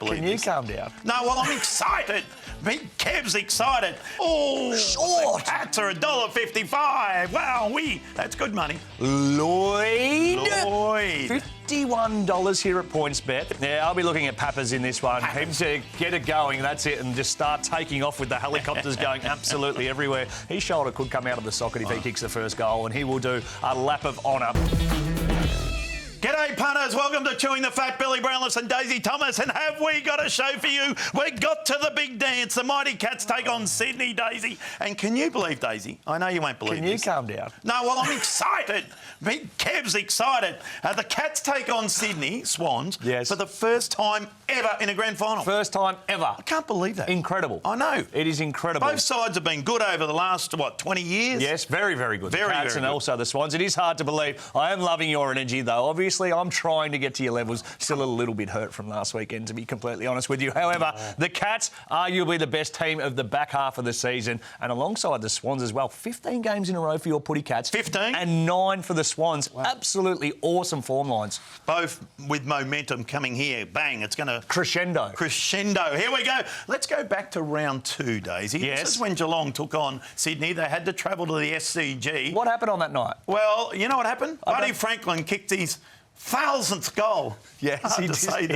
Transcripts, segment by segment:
Can you calm down? No, well, I'm excited. Big Kev's excited. Oh, short. The Cats are $1.55. Wow, that's good money. Lloyd. $51 here at PointsBet. Yeah, I'll be looking at Pappers in this one. Him to get it going, that's it, and just start taking off with the helicopters going absolutely everywhere. His shoulder could come out of the socket if he kicks the first goal, and he will do a lap of honour. G'day, punters. Welcome to Chewing the Fat. Billy Brownless and Daisy Thomas. And have we got a show for you? We got to the big dance. The Mighty Cats take on Sydney, Daisy. And can you believe, Daisy? I know you won't believe this. Can you calm down? No, well, I'm excited. Big Kev's excited. The Cats take on Sydney Swans for the first time ever in a grand final. First time ever. I can't believe that. Incredible. I know. It is incredible. Both sides have been good over the last, 20 years? Yes, very, very good. Very, the Cats very and good. also the Swans. It is hard to believe. I am loving your energy, though. Obviously, I'm trying to get to your levels. Still a little bit hurt from last weekend, to be completely honest with you. However, the Cats, arguably the best team of the back half of the season, and alongside the Swans as well. 15 games in a row for your Putty Cats. 15? And 9 for the Swans. Wow. Absolutely awesome form lines. Both with momentum coming here. Bang, it's going to... Crescendo. Here we go. Let's go back to round 2, Daisy. Yes. This is when Geelong took on Sydney. They had to travel to the SCG. What happened on that night? Well, you know what happened? Buddy Franklin kicked his 1000th goal. Yes, he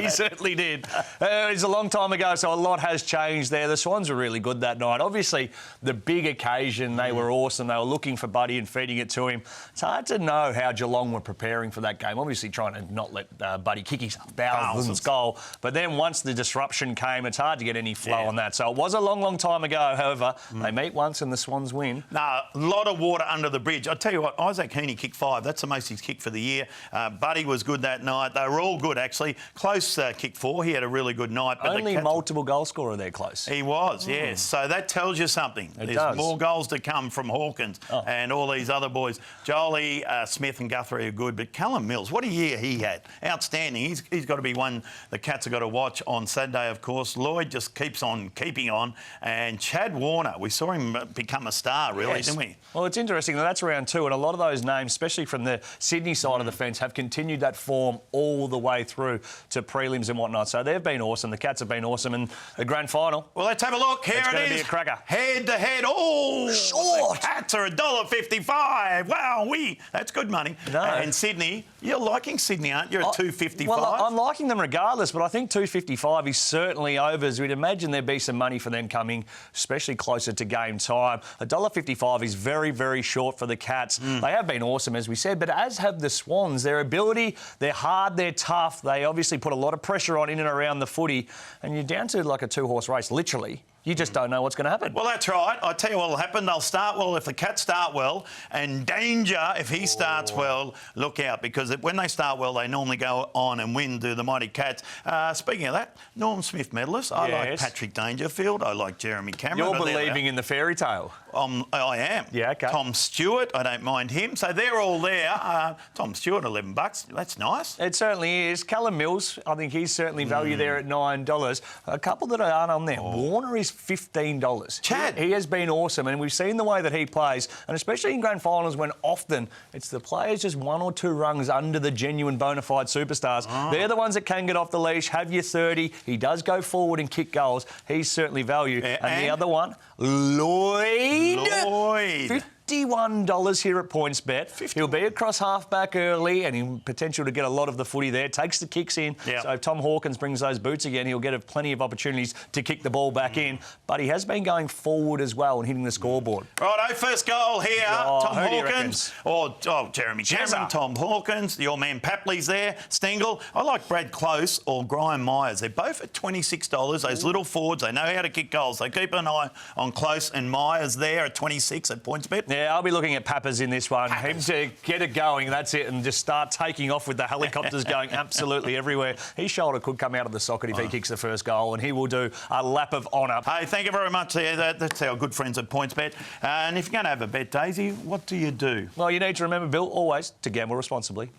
certainly did. It was a long time ago, so a lot has changed there. The Swans were really good that night. Obviously, the big occasion, they were awesome. They were looking for Buddy and feeding it to him. It's hard to know how Geelong were preparing for that game. Obviously, trying to not let Buddy kick his 1000th goal. But then once the disruption came, it's hard to get any flow on that. So it was a long, long time ago. However, they meet once and the Swans win. No, a lot of water under the bridge. I'll tell you what, Isaac Heaney kicked 5. That's the most he's kicked for the year. Buddy was good that night. They were all good, actually. Close kicked 4. He had a really good night. But only multiple goal scorer there, Close. He was, yes. So that tells you something. There's more goals to come from Hawkins and all these other boys. Jolie, Smith and Guthrie are good, but Callum Mills, what a year he had. Outstanding. He's got to be one the Cats have got to watch on Saturday, of course. Lloyd just keeps on keeping on. And Chad Warner, we saw him become a star, really, didn't we? Well, it's interesting. That's round 2, and a lot of those names, especially from the Sydney side of the fence, have continued that form all the way through to prelims and whatnot. So they've been awesome. The Cats have been awesome. And the grand final... Well, let's have a look. Here it is. It's going to be a cracker. Head-to-head. Oh! Short. The Cats are $1.55. Wow, that's good money. No. And Sydney, you're liking Sydney, aren't you, at $2.55? Well, I'm liking them regardless, but I think $2.55 is certainly over, as we'd imagine there'd be some money for them coming, especially closer to game time. $1.55 is very, very short for the Cats. They have been awesome, as we said, but as have the Swans. Their ability, they're hard, they're tough. They obviously put a lot of pressure on in and around the footy, and you're down to like a 2-horse race, literally. You just don't know what's going to happen. Well, that's right. I'll tell you what will happen. They'll start well if the Cats start well, and Danger if he starts well. Look out, because when they start well, they normally go on and win to the Mighty Cats. Speaking of that, Norm Smith medalist. I like Patrick Dangerfield. I like Jeremy Cameron. You're believing in the fairy tale. I am. Yeah, OK. Tom Stewart, I don't mind him. So they're all there. Tom Stewart, $11. That's nice. It certainly is. Callum Mills, I think he's certainly value there at $9. A couple that aren't on there. Warner is $15. Chad. He has been awesome, and we've seen the way that he plays, and especially in grand finals when often it's the players just 1 or 2 rungs under the genuine bona fide superstars. They're the ones that can get off the leash, have your 30. He does go forward and kick goals. He's certainly value. And the other one, Lloyd. $51 here at PointsBet. He'll be across half-back early and he'll potential to get a lot of the footy there. Takes the kicks in. So if Tom Hawkins brings those boots again, he'll get plenty of opportunities to kick the ball back in. But he has been going forward as well and hitting the scoreboard. Righto, first goal here. Tom Hawkins. Jeremy Cameron, Tom Hawkins. Your man Papley's there. Stengel. I like Brad Close or Graham Myers. They're both at $26. Those little forwards, they know how to kick goals. They keep an eye on Close and Myers there at $26 at PointsBet. Yeah, I'll be looking at Pappers in this one. Him to get it going, that's it, and just start taking off with the helicopters going absolutely everywhere. His shoulder could come out of the socket if he kicks the first goal, and he will do a lap of honour. Hey, thank you very much. That's our good friends at PointsBet. And if you're going to have a bet, Daisy, what do you do? Well, you need to remember, Bill, always to gamble responsibly.